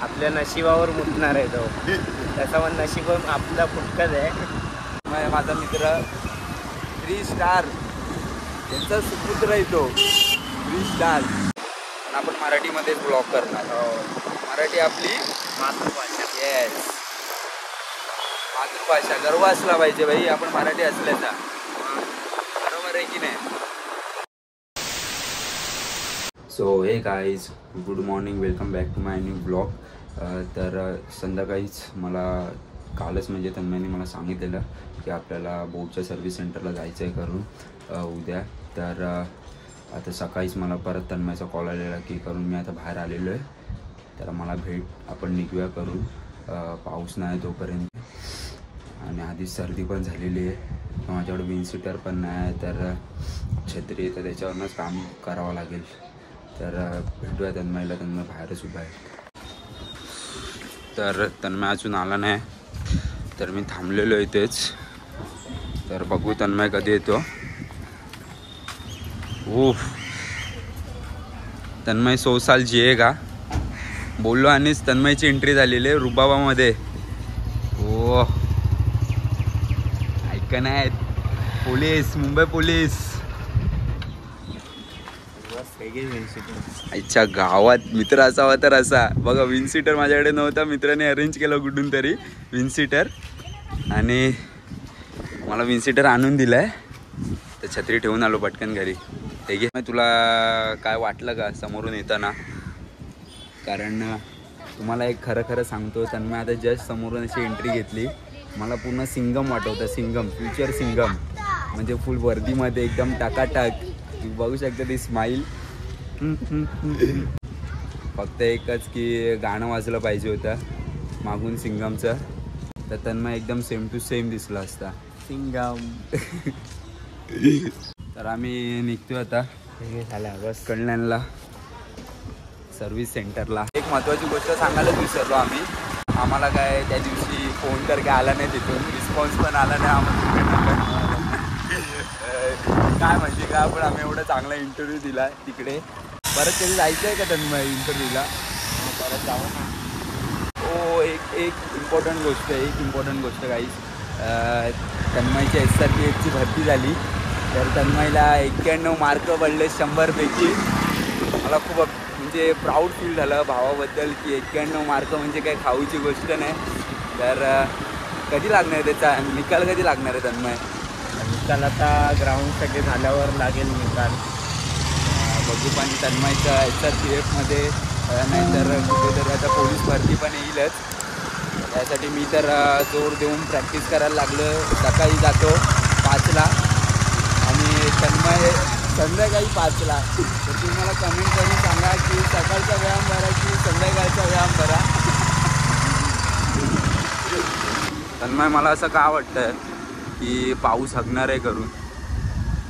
आपल्या नशिबावर मुतणार आहे तो. त्याचा पण नशीब आपला फुटकाच आहे. माझा मित्र 3 स्टार त्यांचा सुपुत्र आहे तो 3 स्टार. आपण मराठीमध्येच ब्लॉग करणार. मराठी आपली मातृभाषा. येस, मातृभाषा. गर्व असला पाहिजे भाई आपण मराठी असल्याचा. बरोबर आहे की नाही? So hey guys, good morning, welcome back to my new blog. तर संध्याकाळीच मला कालच म्हणजे तन्मयने मला सांगितलेलं की आपल्याला बोटच्या सर्व्हिस सेंटरला जायचं आहे करून उद्या. तर आता सकाळीच मला परत तन्मयचा कॉल आलेला की करून मी आता बाहेर आलेलो आहे, तर मला भेट, आपण निघूया करून. पाऊस नाही तोपर्यंत, आणि आधीच सर्दी पण झालेली आहे. माझ्याकडे विंडशीटर पण नाही, तर छत्री, तर त्याच्यावरूनच काम करावं लागेल. तर भेटूया तन्मयला. तन्मय बाहेरच उभा आहे. तर तन्मय अजून आला नाही, तर मी थांबलेलो इथेच. तर बघू तन्मय कधी येतो. ओह, तन्मय 100 साल जिएगा बोललो, आणि तन्मयची एंट्री झालेली आहे रुबाबामध्ये. ओ ऐका नाही, पोलीस, मुंबई पोलीस. आईच्या गावात मित्र असावा तर असा. बघा, विंडशीटर माझ्याकडे नव्हता, मित्राने अरेंज केलं कुठून तरी विंडशीटर, आणि मला विंडशीटर आणून दिलं आहे. तर छत्री ठेवून आलो पटकन घरी. ठीक आहे. तुला काय वाटलं का समोरून येताना? कारण तुम्हाला एक खरं सांगतो, तन्मय आता जस्ट समोरून अशी एंट्री घेतली, मला पूर्ण सिंगम वाटवतं. सिंगम, फ्युचर सिंगम, म्हणजे फुल वर्दीमध्ये एकदम टाकाटाक. बघू शकता ती स्माईल. फक्त एकच की गाणं वाजलं पाहिजे होतं मागून सिंगमचं, तर तन्मय एकदम सेम टू सेम दिसला असता. सिंगम. तर आम्ही निघतोय आता कल्याणला सर्व्हिस सेंटरला. एक महत्त्वाची गोष्ट सांगायला विसरलो आम्ही. आम्हाला काय त्या दिवशी फोन तर काय आला नाही, तिथून रिस्पॉन्स पण आला नाही आम्हाला. काय म्हणजे का, पण आम्ही एवढा चांगला इंटरव्ह्यू दिला तिकडे. परत कधी जायचं आहे का तन्मय इंटरव्ह्यूला? परत जाऊ ना. हो, एक इम्पॉर्टंट गोष्ट काही, तन्मयची SRPFची भरती झाली, तर तन्मयला 91 मार्क पडले 100पैकी. मला खूप म्हणजे प्राऊड फील झालं भावाबद्दल की 91 मार्क म्हणजे काही खाऊची गोष्ट नाही. तर कधी लागणार आहे त्याचा निकाल, कधी लागणार आहे तन्मय? निकाल आता ग्राउंड सगळे झाल्यावर लागेल निकाल. बघू. पण तन्मयच्या SRPFमध्ये नाहीतर कुठेतरी आता पोलीस भरती पण येईलच. त्यासाठी मी तर जोर देऊन प्रॅक्टिस करायला लागलं. सकाळी जातो 5ला आणि तन्मय संध्याकाळी 5ला. तर तुम्ही मला कमेंट करून सांगा की सकाळचा व्यायाम बरा की संध्याकाळचा व्यायाम बरा. तन्मय, मला असं का वाटतं की पाऊस हगणार आहे करून,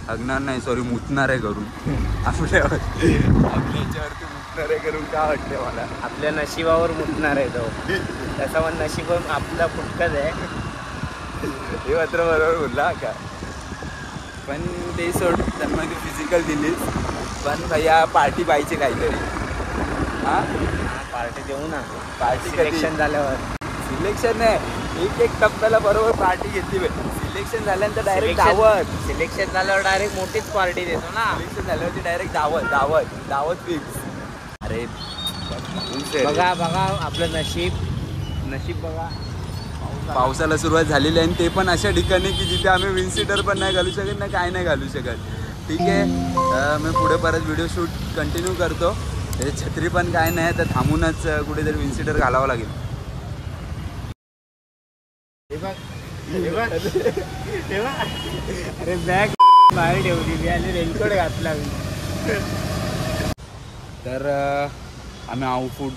हगणार नाही, सॉरी, मुतणार आहे करून आपल्यावरती मुतणार आहे करून. का वाटतं मला? आपल्या नशिबावर मुतणार आहे तो. त्याचा पण नशीब आपला फुटकाच आहे. हे मात्र बरोबर बोलला का. पण ते सोड, त्यांना तू फिजिकल दिलीस, पण भैया पार्टी पाहिजे काहीतरी. हां, पार्टी देऊ ना. पार्टी सिलेक्शन झाल्यावर. सिलेक्शन नाही, एक टप्प्याला बरोबर पार्टी घेतली. सिलेक्शन झाल्यानंतर डायरेक्ट दावत. सिलेक्शन झाल्यावर डायरेक्ट मोठीच पार्टी देतो ना. सिलेक्शन झाल्यावरती डायरेक्ट दावत फिक्स. अरे बघा आपलं नशीब बघा. पावसाला सुरुवात झालेली आहे, आणि ते पण अशा ठिकाणी की जिथे आम्ही विंडशीटर पण नाही घालू शकत ना, काय नाही घालू शकत. ठीक आहे, मी पुढे परत व्हिडिओ शूट कंटिन्यू करतो. त्याची छत्री पण काय नाही, तर थांबूनच कुठेतरी विंडशीटर घालावं लागेल. अरे बॅग बाहेर ठेवली आणि रेनकोट घातला मी. तर आम्ही आउटफूट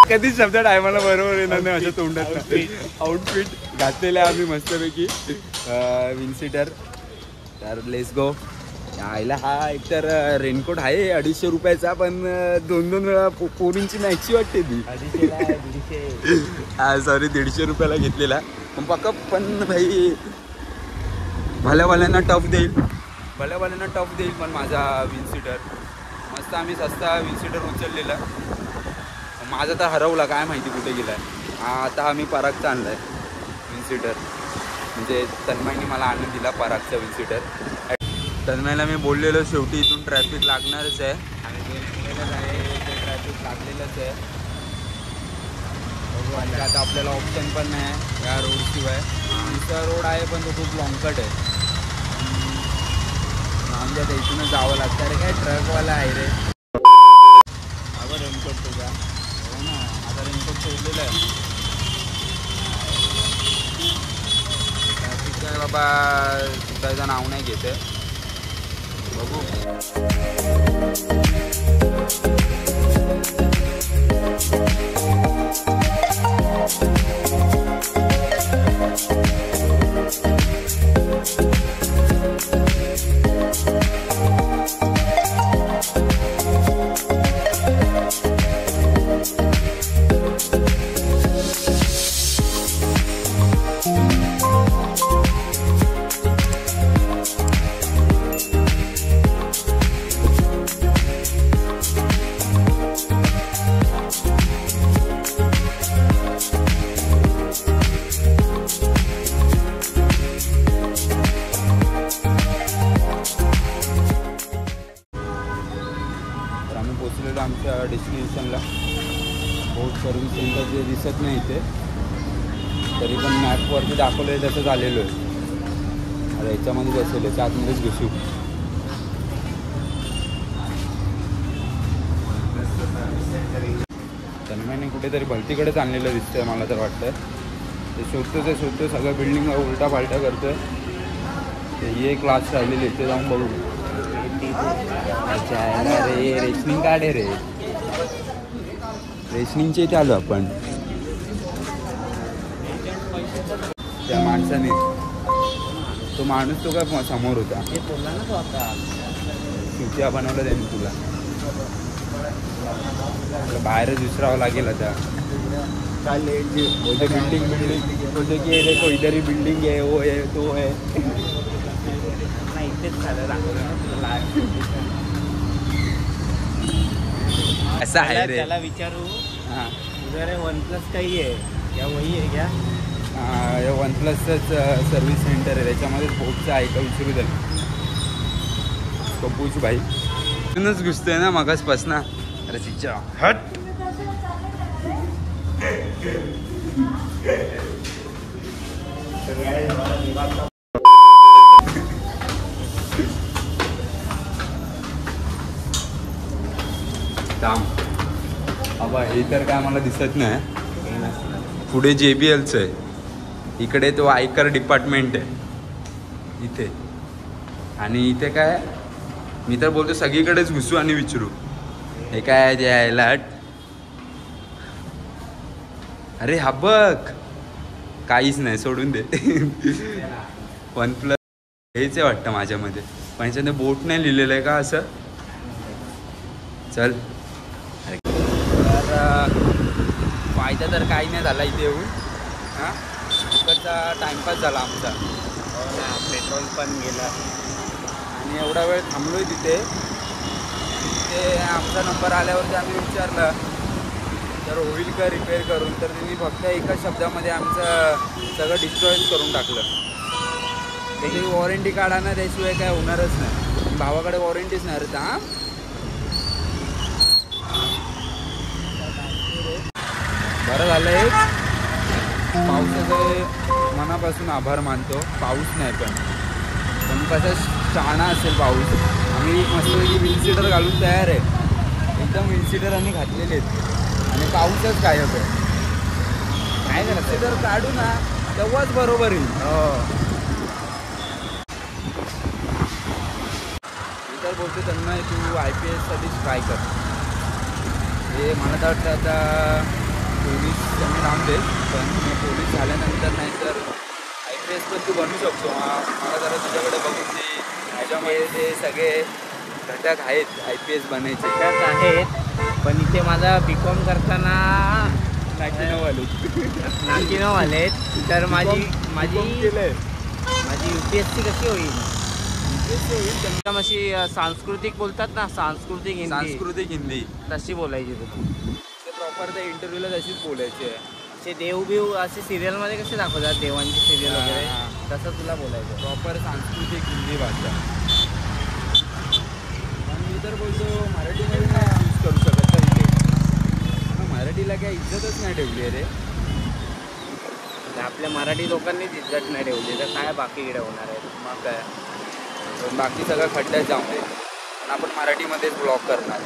कधीच शब्द टायमाला बरोबर येणार नाही अशा तोंडात. आउटफिट घातलेलं आहे आम्ही मस्तपैकी विंडशीटर. तर लेट्स गो. आईला हा एकतर रेनकोट आहे 250 रुपयाचा, पण 2 वेळा पोरींची मॅक्सी वाटते ती. 150 रुपयाला घेतलेला. पण पक्का, पण भाई भल्यावाल्यांना टफ देईल पण माझा विंडशीटर. मस्त आम्ही सस्ता विन्सिटर उचललेला. माझा तर हरवला, काय माहिती कुठे गेला आहे. आता आम्ही परागचा आणला आहे विन्सिटर. म्हणजे तन्मयने मला आणून दिला परागचा विन्सिटर. तन्मयला मी बोललेलो शेवटी इथून ट्रॅफिक लागणारच आहे आणि ते ट्रॅफिक लागलेलंच आहे. बघू आणि आता आपल्याला ऑप्शन पण नाही या रोडशिवाय. दुसरा रोड आहे पण तो खूप लॉंगकट आहे. आमच्या त्या इथूनच जावं लागतं. अरे काय ट्रकवाला आहे रे. अगं रेनकोट तुझा. हो ना, आता रेनकोट सोडलेलं आहे. ट्रॅफिक काय बाबा सुद्धा नाव नाही घेते. बघू. पोचलेलो आमच्या डेस्टिनेशनला. बोट सर्व्हिस सेंटर जे दिसत नाही इथे, तरी पण मॅपवरती दाखवलं आहे तसं झालेलो आहे. आता याच्यामध्ये बसेल, याच्या आतमध्येच घुसू. तन्मयने कुठेतरी भलतीकडेच आणलेलं दिसतंय मला तर वाटतं. ते शोधतो सगळं बिल्डिंग उलटा पालटा करतोय. ते ये क्लास राहिलेले ते जाऊन बघू. अच्छा अरे रेशनिंग कार्ड आहे रे. रेशनिंगच्या इथे आलो आपण. त्या माणसाने तो माणूस तो काय समोर होता. सुट्या बनवलं त्यांनी तुला. बाहेरच विसरावं लागेल आता. बिल्डिंग बोलते की देखो इधर ही बिल्डिंग है, वो है तो है. ऐसा है रे. त्याला विचारू. हाँ उधर OnePlus काही आहे क्या, वही आहे क्या? हे OnePlusच सर्व्हिस सेंटर आहे. त्याच्यामध्ये बोटचं आहे का विचारू द्या. तो पूछ भाई. तिथूनच घुसतोय ना मगाचपासून. अरे तिच्या हट. बाबा हे तर काय मला दिसत नाही. पुढे JBLचं आहे. इकडे तो आयकर डिपार्टमेंट आहे इथे. आणि इथे काय, मी तर बोलतो सगळीकडेच घुसू आणि विचारू. हे काय ते यायला. अरे हा बघ, काहीच नाही, सोडून दे. OnePlus हेच आहे वाटतं माझ्यामध्ये. पण ह्याच्यामध्ये बोट नाही लिहिलेलं आहे का असं. चल. तर फायदा तर काही नाही झाला इथे येऊन. हां इकडचा टाईमपास झाला आमचा. पेट्रोल पण गेला आणि एवढा वेळ थांबलो आहे तिथे. ते आमचा नंबर आल्यावरती आम्ही विचारलं तर होईल का रिपेअर करून. तर त्यांनी फक्त एका शब्दामध्ये आमचं सगळं डिस्ट्रॉयच करून टाकलं. त्याची वॉरंटी काढा ना, त्याशिवाय काय होणारच नाही. भावाकडे वॉरंटीच नाही रे. हां बरं झालं आहे. पावसाचे मनापासून आभार मानतो. पाऊस नाही पण कसं शहाणा असेल पाऊस. आम्ही मस्तपैकी विन्सिटर घालून तयार आहे. एकदम विन्सिटर आम्ही घातलेले आहेत आणि पाऊसच गायब आहे. काय करायचं तर काढू ना, तेव्हाच बरोबर येईल. मी तर बोलतो त्यांना तू IPSसाठीच ट्राय कर. हे मला तर वाटतं आता पोलीस त्यांनी राहून दे, पण पोलीस झाल्यानंतर नाही तर IPS पण तू बनू शकतो. मला जरा तुझ्याकडे बघून दे. ह्याच्यामध्ये ते सगळे घटक आहेत IPS बनायचे. घटक आहेत, पण इथे माझा BCom करताना नाकीनव आलेत. तर माझी UPSC कशी होईल. एकदम अशी सांस्कृतिक बोलतात ना, सांस्कृतिक हिंदी तशी बोलायची तुला. प्रॉपर त्या इंटरव्ह्यूला तशीच बोलायची आहे. असे देवबिव असे सिरियलमध्ये कसे दाखवतात देवांची सिरियल वगैरे, तसं तुला बोलायचं. प्रॉपर सांस्कृतिक हिंदी भाषा. मी तर बोलतो मराठीमध्ये नाही यूज करू शकत तर इथे. मराठीला काय इज्जतच नाही ठेवली आहे रे. आपल्या मराठी लोकांनीच इज्जत नाही ठेवली तर काय बाकीकडे होणार आहे. मग काय बाकी सगळं खड्ड्यात जाऊन दे, पण आपण मराठीमध्येच ब्लॉग करणार.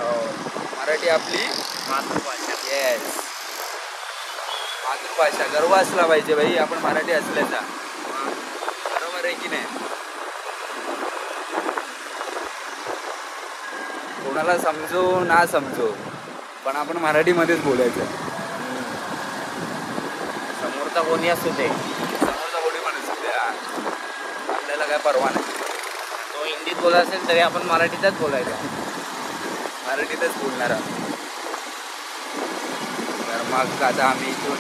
मराठी आपली मातृभाषा. येस, मातृभाषा. गर्व असला पाहिजे भाई आपण मराठी असल्याचा. बरोबर आहे की नाही? कोणाला समजो ना समजो, पण आपण मराठीमध्येच बोलायचं. समोरचा कोणी असू दे, समोरचा कोणी पण असू दे, आपल्याला काय परवा नाही. तो हिंदीत बोलत असेल तरी आपण मराठीतच बोलायचं. मराठीतच बोलणार आहोत. तर मग आता आम्ही इथून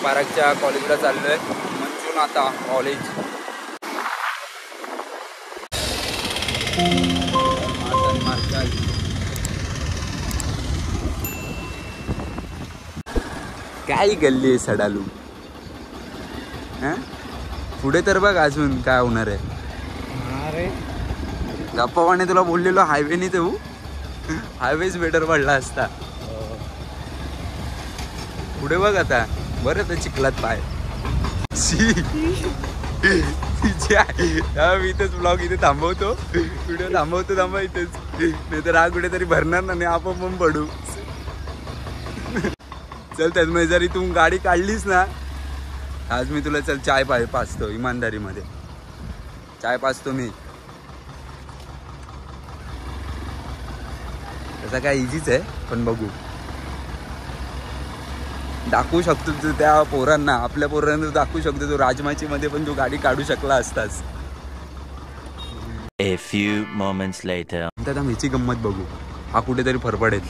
पारकच्या कॉलेजला चाललोय. मंजून आता कॉलेज. काय गल्ली आहे सडालू. पुढे तर बघ अजून काय होणार आहे. अरे गप्पावाने तुला बोललेलो हायवेने तू हायवेच बेटर पडला असता. पुढे बघ आता बरं तर चिखलात पाय. मी इथेच ब्लॉग इथे थांबवतो, व्हिडिओ थांबवतो इथेच, नाही तर हा कुठेतरी भरणार नाही आपण पण पडू. चल त्यात जर तू गाडी काढलीस ना आज मी तुला चल चाय पाचतो. इमानदारीमध्ये चाय पाचतो मी. त्याचा काय इझीच आहे, पण बघू दाखवू शकतो तू त्या पोरांना, आपल्या पोरांना तू दाखवू शकतो. तू राजमाची मध्ये पण तू गाडी काढू शकला असतास. A few moments later. आता ह्याची गंमत बघू, हा कुठेतरी फरफडेल.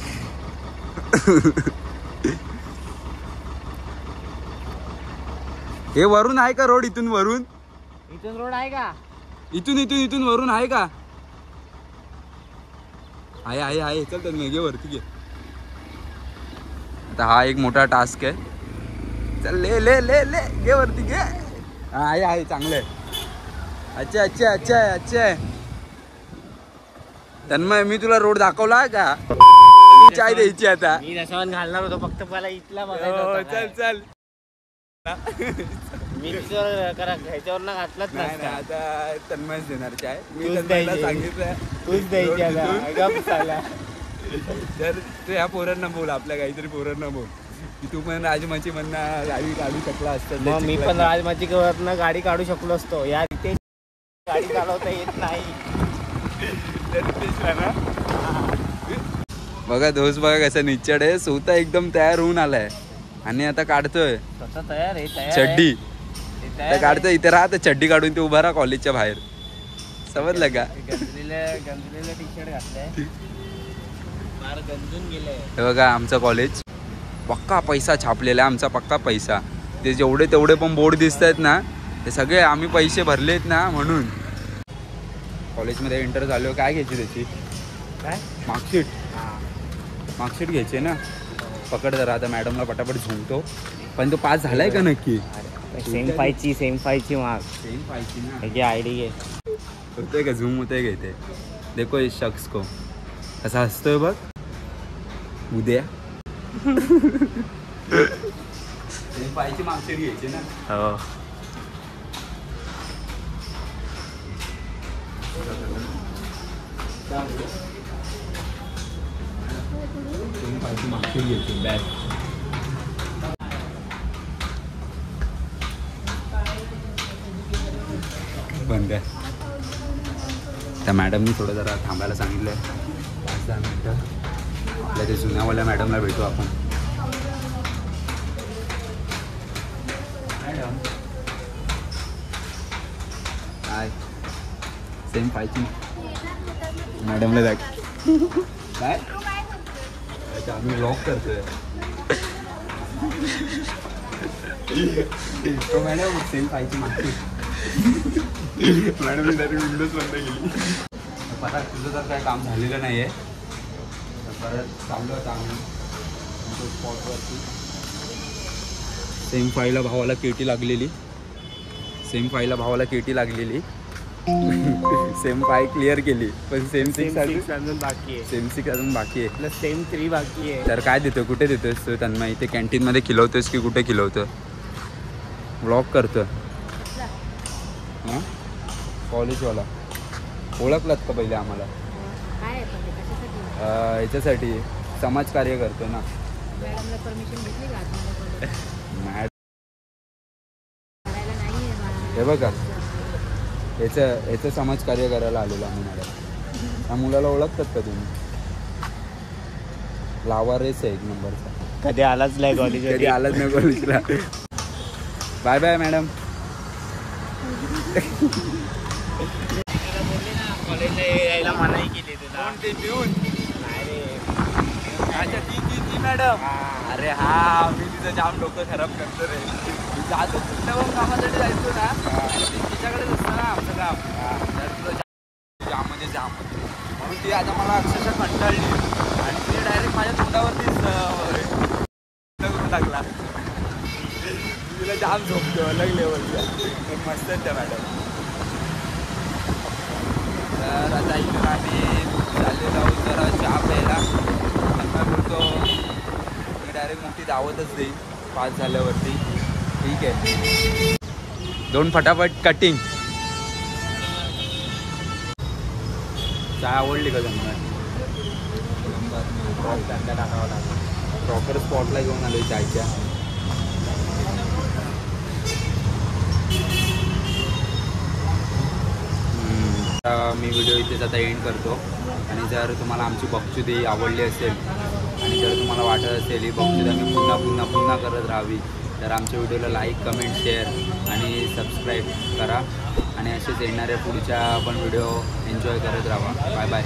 हे वरून आहे का रोड? इथून वरून रोड आहे का? इथून वरून आहे का? आहे. चल तर घे वरती घे. आता हा एक मोठा टास्क आहे. चल ले घे वरती घे. आहे चांगलं आहे. अच्छा. तन्मय मी तुला रोड दाखवला का? चाय द्यायची आता. मी रसावन घालणार होतो, फक्त मला इथला बघायचा. चल मिक्सर करा ह्याच्यावर ना घातलाच नाही. आता तन्मयच देणार चाय. मी तन्मयला सांगितलं तूच द्यायची. तर तू ह्या पोरांना बोल, आपल्या काहीतरी पोरांना बोल की तू पण राजमाची मधनं गाडी काढू शकला असतं. मग मी पण राजमाची वरनं गाडी काढू शकलो असतो. या इथे गाडी चालवता येत नाही. बघा दोस्त बघा कसा निच्चड आहे. स्वतः एकदम तयार होऊन आलाय आणि आता काढतोय स्वतः तयार आहे. चड्डी काढतोय. इथे राहत चड्डी काढून ते उभा राहा कॉलेजच्या बाहेर. समजलं का? गंजलेलं टी शर्ट घातलंय, गंजून गेलंय. हे बघा आमचं कॉलेज पक्का पैसा छापलेला आहे. आमचा पक्का पैसा. ते जेवढे तेवढे पण बोर्ड दिसत आहेत ना, ते सगळे आम्ही पैसे भरलेत ना म्हणून. कॉलेजमध्ये एंटर झालो. काय घ्यायची त्याची? काय मार्कशीट घ्यायची ना. पकड जरा आता मॅडमला पटापट झुंकतो. पण तो पास झालाय का नक्की? सेम फायची मार्क. सेम फायची ना. घे आयडी घे. होतोय का? झूम होतोय का इथे? देखो इस शख्स को कसा हसतोय बघ. उद्या सेम फायची मार्कशीट घ्यायची ना. हो. मार्कशीट घ्यायची बॅग. बंद आहे. त्या मॅडमनी थोडं जरा थांबायला सांगितलं आहे. 5-10 मिनटं. आपल्या ते जुन्यावाल्या मॅडमला भेटू आपण. मॅडम काय? सेम पाहिजे मॅडमला दाख. काय? अच्छा आम्ही व्लॉग करतोय. तो मॅडम सेम पाहिजे मागची. मॅडम विंडोज बंद केली. परत तुझं तर काय काम झालेलं नाही आहे. परत चाललो आता आम्ही स्पॉटवरती. सेम फाईला भावाला केटी लागलेली. सेम फाय क्लिअर केली पण सेम सिक्स अजून बाकी आहे. सेम सिक्स अजून बाकी आहे. प्लस सेम 3 बाकी आहे. तर काय देतो, कुठे देतोस तू त्यांना? इथे कॅन्टीनमध्ये खिलवतोस की कुठे खिलवतो? व्लॉग करतो. हां कॉलेजवाला ओळखलात का पहिले आम्हाला? ह्याच्यासाठी समाजकार्य करतो ना. हे बघा याचं समाजकार्य करायला आलेलो आम्ही मॅडम. त्या मुलाला ओळखतात का तुम्ही? लावारेस आहे एक नंबरचा. कधी आलाच नाही कॉलेज. कधी आलाच नाही कॉलेजला. Bye bye madam. कॉलेजला यायला मनाई केली तुला. ते पिऊन नाही रे. अच्छा ती मॅडम. अरे हा मी तिचं जाम डोकं खराब करतो रे. जातो कुठल्या पण कामासाठी जायचो ना तिच्याकडेच असतं ना आमचं काम. तर तुला जाममध्ये जाम म्हणून ती आता मला अक्षरशः कंटाळली आणि ती डायरेक्ट माझ्या तोंडावरतीच करून टाकला. तिला जाम झोपतो अलग लेवलच्या. मस्त त्या मॅडम. तर आता इकडं आम्ही चाललेलो आहोत जरा चहा प्यायला. त्यांना बोलतो मी डायरेक्ट मोठी दावतच देईन पास झाल्यावरती. ठीक आहे 2 फटाफट कटिंग. चाय आवडली का तुम्हाला? टाकावं लागेल. प्रॉपर स्पॉटला घेऊन आलो चायच्या. मी व्हिडिओ इथेच आता एंड करतो. आणि जर तुम्हाला आमची बक्षुदी आवडली असेल आणि जर तुम्हाला वाटत असेल ही बक्षुदी आम्ही पुन्हा करत राहावी तर आमच्या व्हिडिओला लाईक, कमेंट, शेअर आणि सबस्क्राईब करा. आणि असेच येणाऱ्या पुढच्या पण व्हिडिओ एन्जॉय करत राहा. Bye bye.